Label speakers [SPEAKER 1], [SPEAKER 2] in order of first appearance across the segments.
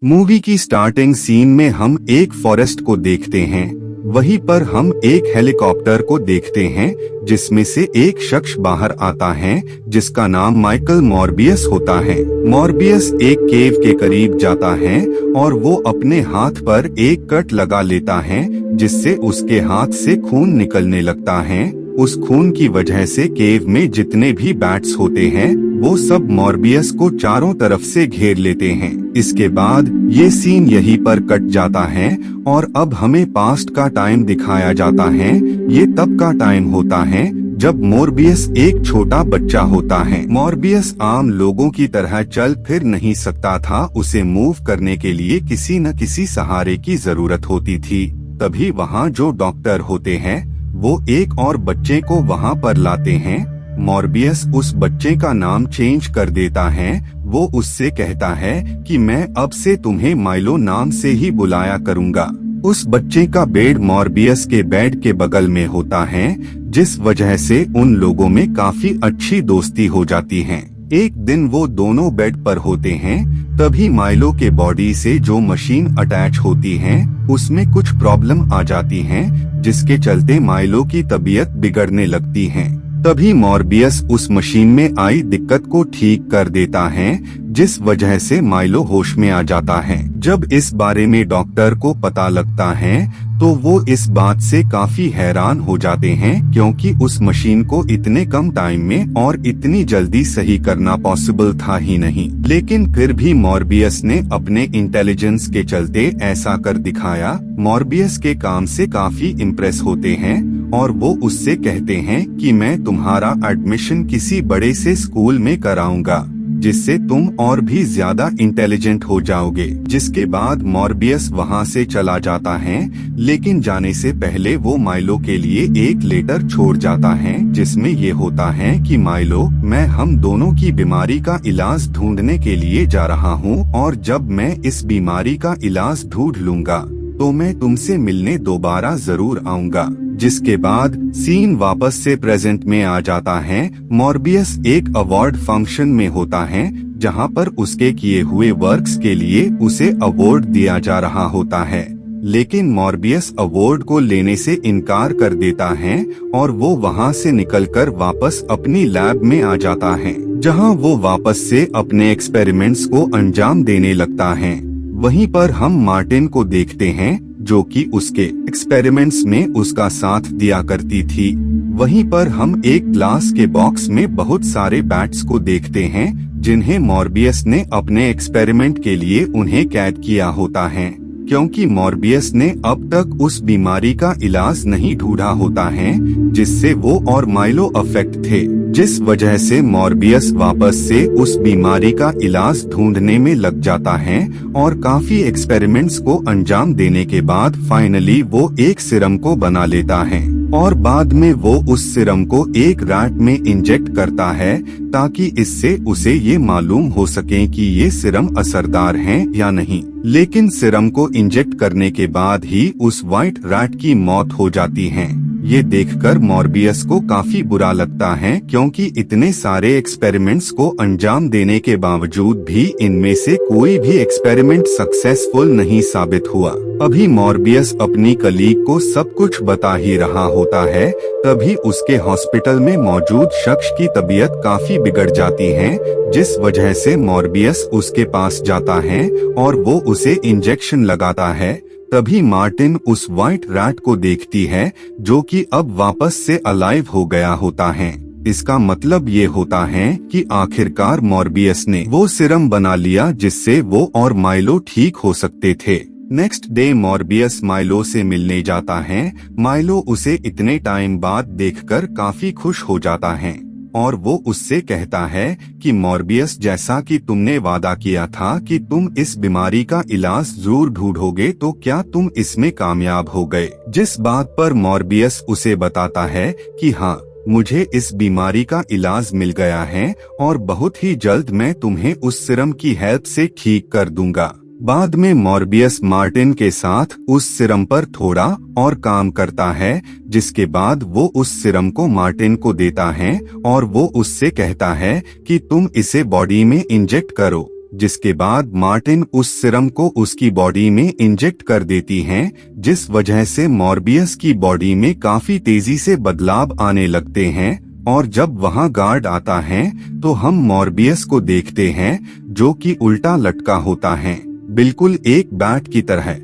[SPEAKER 1] Movie की starting scene में हम एक फॉरेस्ट को देखते हैं। वहीं पर हम एक हेलीकॉप्टर को देखते हैं जिसमें से एक शख्स बाहर आता है जिसका नाम माइकल मॉर्बियस होता है। मॉर्बियस एक केव के करीब जाता है और वो अपने हाथ पर एक कट लगा लेता है जिससे उसके हाथ से खून निकलने लगता है। उस खून की वजह से केव में जितने भी बैट्स होते हैं वो सब मॉर्बियस को चारों तरफ से घेर लेते हैं। इसके बाद ये सीन यहीं पर कट जाता है और अब हमें पास्ट का टाइम दिखाया जाता है। ये तब का टाइम होता है जब मॉर्बियस एक छोटा बच्चा होता है। मॉर्बियस आम लोगों की तरह चल फिर नहीं सकता था, उसे मूव करने के लिए किसी न किसी सहारे की जरूरत होती थी। तभी वहाँ जो डॉक्टर होते हैं वो एक और बच्चे को वहाँ पर लाते हैं। मॉर्बियस उस बच्चे का नाम चेंज कर देता है। वो उससे कहता है कि मैं अब से तुम्हें माइलो नाम से ही बुलाया करूँगा। उस बच्चे का बेड मॉर्बियस के बेड के बगल में होता है, जिस वजह से उन लोगों में काफी अच्छी दोस्ती हो जाती है। एक दिन वो दोनों बेड पर होते हैं, तभी माइलो के बॉडी से जो मशीन अटैच होती है उसमें कुछ प्रॉब्लम आ जाती है, जिसके चलते माइलो की तबीयत बिगड़ने लगती है। तभी मॉर्बियस उस मशीन में आई दिक्कत को ठीक कर देता है, जिस वजह से माइलो होश में आ जाता है। जब इस बारे में डॉक्टर को पता लगता है तो वो इस बात से काफी हैरान हो जाते हैं, क्योंकि उस मशीन को इतने कम टाइम में और इतनी जल्दी सही करना पॉसिबल था ही नहीं। लेकिन फिर भी मॉर्बियस ने अपने इंटेलिजेंस के चलते ऐसा कर दिखाया। मॉर्बियस के काम से काफी इम्प्रेस होते हैं और वो उससे कहते हैं कि मैं तुम्हारा एडमिशन किसी बड़े से स्कूल में कराऊंगा जिससे तुम और भी ज्यादा इंटेलिजेंट हो जाओगे। जिसके बाद मॉर्बियस वहाँ से चला जाता है, लेकिन जाने से पहले वो माइलो के लिए एक लेटर छोड़ जाता है जिसमें ये होता है कि माइलो, मैं हम दोनों की बीमारी का इलाज ढूंढने के लिए जा रहा हूँ और जब मैं इस बीमारी का इलाज ढूंढ लूंगा तो मैं तुमसे मिलने दोबारा जरूर आऊंगा। जिसके बाद सीन वापस से प्रेजेंट में आ जाता है। मॉर्बियस एक अवार्ड फंक्शन में होता है जहां पर उसके किए हुए वर्क्स के लिए उसे अवार्ड दिया जा रहा होता है, लेकिन मॉर्बियस अवार्ड को लेने से इनकार कर देता है और वो वहां से निकलकर वापस अपनी लैब में आ जाता है, जहां वो वापस से अपने एक्सपेरिमेंट्स को अंजाम देने लगता है। वहीं पर हम मार्टिन को देखते हैं जो कि उसके एक्सपेरिमेंट्स में उसका साथ दिया करती थी। वहीं पर हम एक ग्लास के बॉक्स में बहुत सारे बैट्स को देखते हैं जिन्हें मॉर्बियस ने अपने एक्सपेरिमेंट के लिए उन्हें कैद किया होता है, क्योंकि मॉर्बियस ने अब तक उस बीमारी का इलाज नहीं ढूंढा होता है जिससे वो और माइलो अफेक्ट थे। जिस वजह से मॉर्बियस वापस से उस बीमारी का इलाज ढूंढने में लग जाता है और काफी एक्सपेरिमेंट्स को अंजाम देने के बाद फाइनली वो एक सिरम को बना लेता है और बाद में वो उस सिरम को एक रैट में इंजेक्ट करता है ताकि इससे उसे ये मालूम हो सके कि ये सिरम असरदार है या नहीं। लेकिन सिरम को इंजेक्ट करने के बाद ही उस व्हाइट रैट की मौत हो जाती है। ये देखकर मॉर्बियस को काफी बुरा लगता है, क्योंकि इतने सारे एक्सपेरिमेंट्स को अंजाम देने के बावजूद भी इनमें से कोई भी एक्सपेरिमेंट सक्सेसफुल नहीं साबित हुआ। अभी मॉर्बियस अपनी कलीग को सब कुछ बता ही रहा होता है, तभी उसके हॉस्पिटल में मौजूद शख्स की तबीयत काफी बिगड़ जाती है, जिस वजह से मॉर्बियस उसके पास जाता है और वो उसे इंजेक्शन लगाता है। तभी मार्टिन उस व्हाइट रैट को देखती है जो कि अब वापस से अलाइव हो गया होता है। इसका मतलब ये होता है कि आखिरकार मॉर्बियस ने वो सिरम बना लिया जिससे वो और माइलो ठीक हो सकते थे। नेक्स्ट डे मॉर्बियस माइलो से मिलने जाता है। माइलो उसे इतने टाइम बाद देखकर काफी खुश हो जाता है और वो उससे कहता है कि मॉर्बियस, जैसा कि तुमने वादा किया था कि तुम इस बीमारी का इलाज जरूर ढूंढोगे, तो क्या तुम इसमें कामयाब हो गए? जिस बात पर मॉर्बियस उसे बताता है कि हाँ, मुझे इस बीमारी का इलाज मिल गया है और बहुत ही जल्द मैं तुम्हें उस सिरम की हेल्प से ठीक कर दूंगा। बाद में मॉर्बियस मार्टिन के साथ उस सिरम पर थोड़ा और काम करता है, जिसके बाद वो उस सिरम को मार्टिन को देता है और वो उससे कहता है कि तुम इसे बॉडी में इंजेक्ट करो। जिसके बाद मार्टिन उस सिरम को उसकी बॉडी में इंजेक्ट कर देती हैं, जिस वजह से मॉर्बियस की बॉडी में काफी तेजी से बदलाव आने लगते हैं। और जब वहां गार्ड आता है तो हम मॉर्बियस को देखते हैं जो कि उल्टा लटका होता है, बिल्कुल एक बैट की तरह।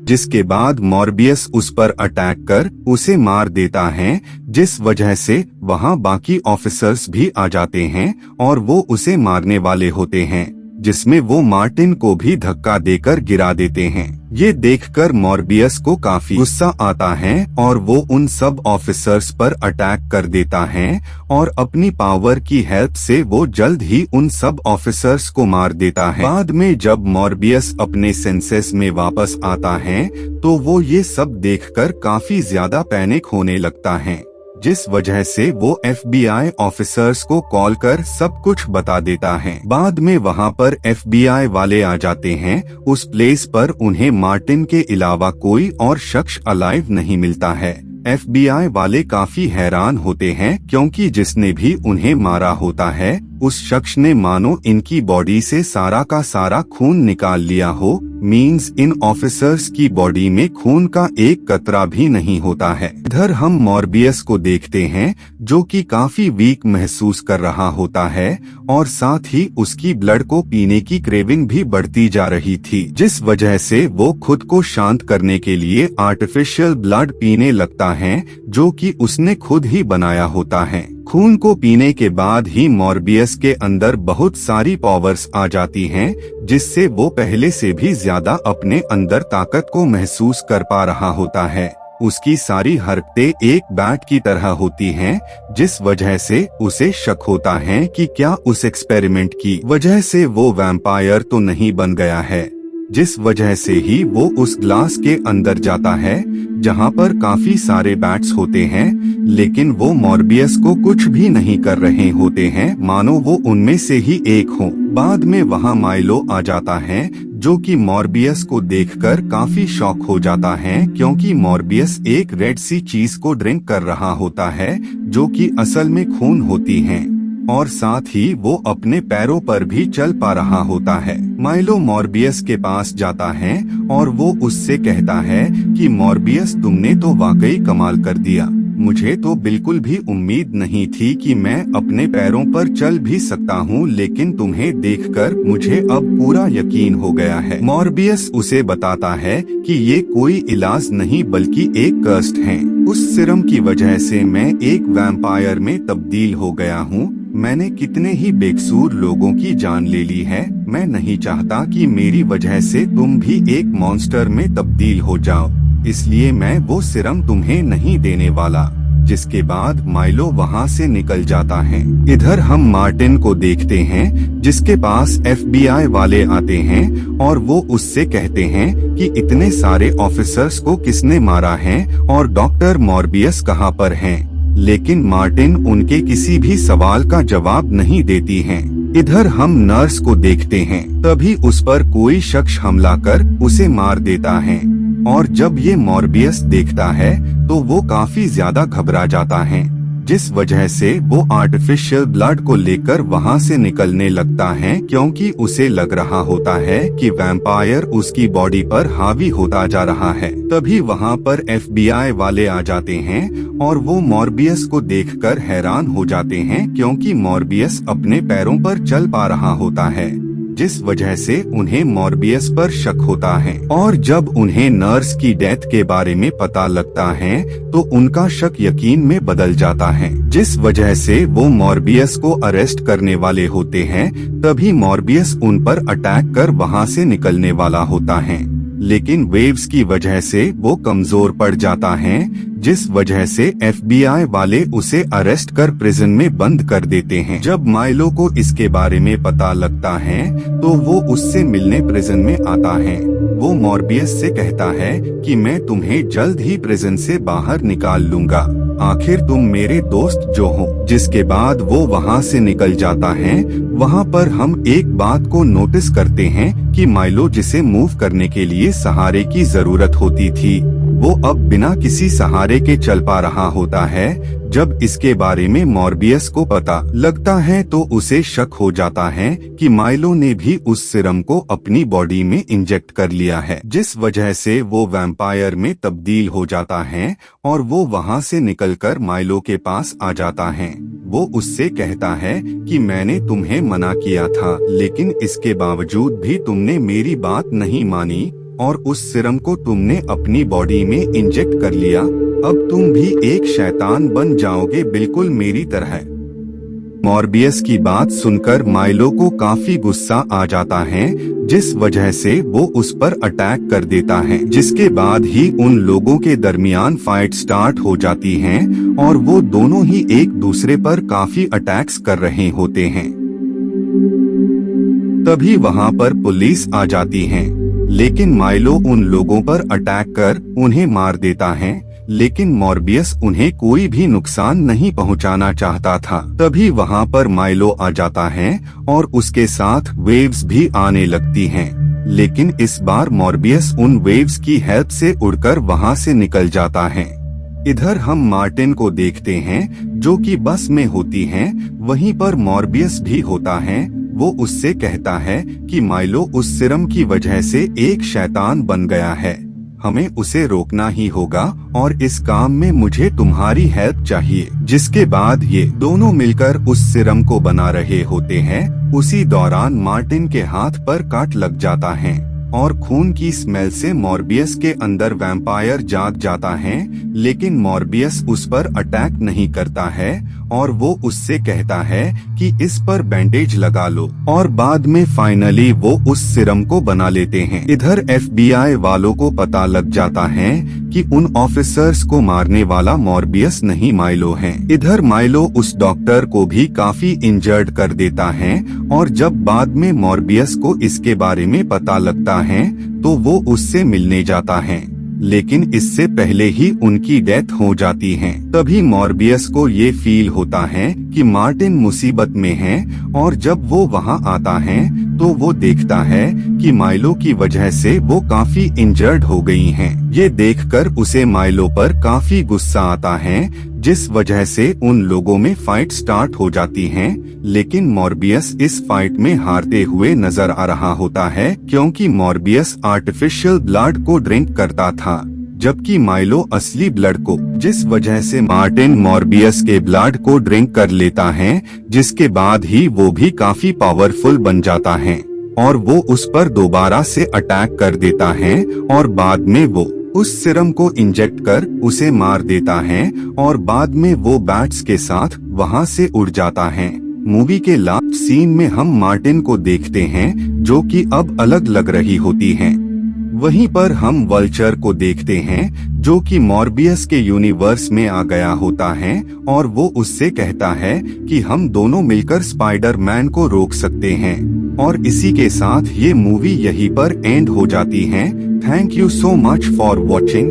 [SPEAKER 1] जिसके बाद मॉर्बियस उस पर अटैक कर उसे मार देता है, जिस वजह से वहां बाकी ऑफिसर्स भी आ जाते हैं और वो उसे मारने वाले होते हैं, जिसमें वो मार्टिन को भी धक्का देकर गिरा देते हैं। ये देखकर मॉर्बियस को काफी गुस्सा आता है और वो उन सब ऑफिसर्स पर अटैक कर देता है और अपनी पावर की हेल्प से वो जल्द ही उन सब ऑफिसर्स को मार देता है। बाद में जब मॉर्बियस अपने सेंसेस में वापस आता है तो वो ये सब देखकर काफी ज्यादा पैनिक होने लगता है, जिस वजह से वो FBI ऑफिसर्स को कॉल कर सब कुछ बता देता है। बाद में वहां पर FBI वाले आ जाते हैं। उस प्लेस पर उन्हें मार्टिन के अलावा कोई और शख्स अलाइव नहीं मिलता है। FBI वाले काफी हैरान होते हैं क्योंकि जिसने भी उन्हें मारा होता है उस शख्स ने मानो इनकी बॉडी से सारा का सारा खून निकाल लिया हो। मींस इन ऑफिसर्स की बॉडी में खून का एक कतरा भी नहीं होता है। इधर हम मॉर्बियस को देखते हैं जो कि काफी वीक महसूस कर रहा होता है और साथ ही उसकी ब्लड को पीने की क्रेविंग भी बढ़ती जा रही थी, जिस वजह से वो खुद को शांत करने के लिए आर्टिफिशियल ब्लड पीने लगता है जो कि उसने खुद ही बनाया होता है। खून को पीने के बाद ही मॉर्बियस के अंदर बहुत सारी पावर्स आ जाती हैं, जिससे वो पहले से भी ज्यादा अपने अंदर ताकत को महसूस कर पा रहा होता है। उसकी सारी हरकतें एक बैट की तरह होती हैं, जिस वजह से उसे शक होता है कि क्या उस एक्सपेरिमेंट की वजह से वो वैम्पायर तो नहीं बन गया है, जिस वजह से ही वो उस ग्लास के अंदर जाता है जहां पर काफी सारे बैट्स होते हैं, लेकिन वो मॉर्बियस को कुछ भी नहीं कर रहे होते हैं, मानो वो उनमें से ही एक हो। बाद में वहां माइलो आ जाता है जो कि मॉर्बियस को देखकर काफी शॉक हो जाता है, क्योंकि मॉर्बियस एक रेड सी चीज को ड्रिंक कर रहा होता है जो कि असल में खून होती है और साथ ही वो अपने पैरों पर भी चल पा रहा होता है। माइलो मॉर्बियस के पास जाता है और वो उससे कहता है कि मॉर्बियस तुमने तो वाकई कमाल कर दिया, मुझे तो बिल्कुल भी उम्मीद नहीं थी कि मैं अपने पैरों पर चल भी सकता हूँ, लेकिन तुम्हें देखकर मुझे अब पूरा यकीन हो गया है। मॉर्बियस उसे बताता है कि ये कोई इलाज नहीं बल्कि एक कर्स्ट है। उस सिरम की वजह से मैं एक वैम्पायर में तब्दील हो गया हूँ। मैंने कितने ही बेकसूर लोगों की जान ले ली है। मैं नहीं चाहता कि मेरी वजह से तुम भी एक मॉन्स्टर में तब्दील हो जाओ, इसलिए मैं वो सिरम तुम्हें नहीं देने वाला। जिसके बाद माइलो वहां से निकल जाता है। इधर हम मार्टिन को देखते हैं जिसके पास FBI वाले आते हैं और वो उससे कहते हैं कि इतने सारे ऑफिसर्स को किसने मारा है और डॉक्टर मॉर्बियस कहाँ पर हैं। लेकिन मार्टिन उनके किसी भी सवाल का जवाब नहीं देती हैं। इधर हम नर्स को देखते हैं, तभी उस पर कोई शख्स हमला कर उसे मार देता है और जब ये मॉर्बियस देखता है तो वो काफी ज्यादा घबरा जाता है, जिस वजह से वो आर्टिफिशियल ब्लड को लेकर वहां से निकलने लगता है, क्योंकि उसे लग रहा होता है कि वैम्पायर उसकी बॉडी पर हावी होता जा रहा है। तभी वहां पर FBI वाले आ जाते हैं और वो मॉर्बियस को देखकर हैरान हो जाते हैं, क्योंकि मॉर्बियस अपने पैरों पर चल पा रहा होता है, जिस वजह से उन्हें मॉर्बियस पर शक होता है। और जब उन्हें नर्स की डेथ के बारे में पता लगता है तो उनका शक यकीन में बदल जाता है, जिस वजह से वो मॉर्बियस को अरेस्ट करने वाले होते हैं। तभी मॉर्बियस उन पर अटैक कर वहां से निकलने वाला होता है, लेकिन वेव्स की वजह से वो कमजोर पड़ जाता है, जिस वजह से FBI वाले उसे अरेस्ट कर प्रिजन में बंद कर देते हैं। जब माइलो को इसके बारे में पता लगता है तो वो उससे मिलने प्रिजन में आता है। वो मॉर्बियस से कहता है कि मैं तुम्हें जल्द ही प्रिजन से बाहर निकाल लूंगा, आखिर तुम मेरे दोस्त जो हो। जिसके बाद वो वहां से निकल जाता है। वहां पर हम एक बात को नोटिस करते हैं कि माइलो जिसे मूव करने के लिए सहारे की जरूरत होती थी, वो अब बिना किसी सहारे के चल पा रहा होता है, जब इसके बारे में मॉर्बियस को पता लगता है तो उसे शक हो जाता है कि माइलो ने भी उस सीरम को अपनी बॉडी में इंजेक्ट कर लिया है, जिस वजह से वो वैम्पायर में तब्दील हो जाता है और वो वहाँ से निकलकर माइलो के पास आ जाता है। वो उससे कहता है कि मैंने तुम्हें मना किया था, लेकिन इसके बावजूद भी तुमने मेरी बात नहीं मानी और उस सीरम को तुमने अपनी बॉडी में इंजेक्ट कर लिया। अब तुम भी एक शैतान बन जाओगे, बिल्कुल मेरी तरह। मॉर्बियस की बात सुनकर माइलो को काफी गुस्सा आ जाता है, जिस वजह से वो उस पर अटैक कर देता है, जिसके बाद ही उन लोगों के दरमियान फाइट स्टार्ट हो जाती है और वो दोनों ही एक दूसरे पर काफी अटैक्स कर रहे होते हैं। तभी वहाँ पर पुलिस आ जाती है, लेकिन माइलो उन लोगों पर अटैक कर उन्हें मार देता है, लेकिन मॉर्बियस उन्हें कोई भी नुकसान नहीं पहुंचाना चाहता था। तभी वहां पर माइलो आ जाता है और उसके साथ वेव्स भी आने लगती हैं, लेकिन इस बार मॉर्बियस उन वेव्स की हेल्प से उड़कर वहां से निकल जाता है। इधर हम मार्टिन को देखते हैं जो कि बस में होती हैं, वहीं पर मॉर्बियस भी होता है। वो उससे कहता है कि माइलो उस सीरम की वजह से एक शैतान बन गया है, हमें उसे रोकना ही होगा और इस काम में मुझे तुम्हारी हेल्प चाहिए। जिसके बाद ये दोनों मिलकर उस सीरम को बना रहे होते हैं। उसी दौरान मार्टिन के हाथ पर काट लग जाता है और खून की स्मेल से मॉर्बियस के अंदर वैम्पायर जाग जाता है, लेकिन मॉर्बियस उस पर अटैक नहीं करता है और वो उससे कहता है कि इस पर बैंडेज लगा लो और बाद में फाइनली वो उस सीरम को बना लेते हैं। इधर FBI वालों को पता लग जाता है कि उन ऑफिसर्स को मारने वाला मॉर्बियस नहीं माइलो है। इधर माइलो उस डॉक्टर को भी काफी इंजर्ड कर देता है और जब बाद में मॉर्बियस को इसके बारे में पता लगता है तो वो उससे मिलने जाता है, लेकिन इससे पहले ही उनकी डेथ हो जाती है। तभी मॉर्बियस को ये फील होता है कि मार्टिन मुसीबत में है और जब वो वहाँ आता है तो वो देखता है कि माइलो की वजह से वो काफी इंजर्ड हो गई हैं। ये देखकर उसे माइलो पर काफी गुस्सा आता है, जिस वजह से उन लोगों में फाइट स्टार्ट हो जाती है, लेकिन मॉर्बियस इस फाइट में हारते हुए नजर आ रहा होता है, क्योंकि मॉर्बियस आर्टिफिशियल ब्लड को ड्रिंक करता था, जबकि माइलो असली ब्लड को, जिस वजह से मार्टिन मॉर्बियस के ब्लड को ड्रिंक कर लेता है, जिसके बाद ही वो भी काफी पावरफुल बन जाता है और वो उस पर दोबारा से अटैक कर देता है और बाद में वो उस सीरम को इंजेक्ट कर उसे मार देता है और बाद में वो बैट्स के साथ वहां से उड़ जाता है। मूवी के लास्ट सीन में हम मार्टिन को देखते हैं जो कि अब अलग लग रही होती हैं। वहीं पर हम वल्चर को देखते हैं जो कि मॉर्बियस के यूनिवर्स में आ गया होता है और वो उससे कहता है कि हम दोनों मिलकर स्पाइडरमैन को रोक सकते हैं। और इसी के साथ ये मूवी यहीं पर एंड हो जाती है। Thank you so much for watching.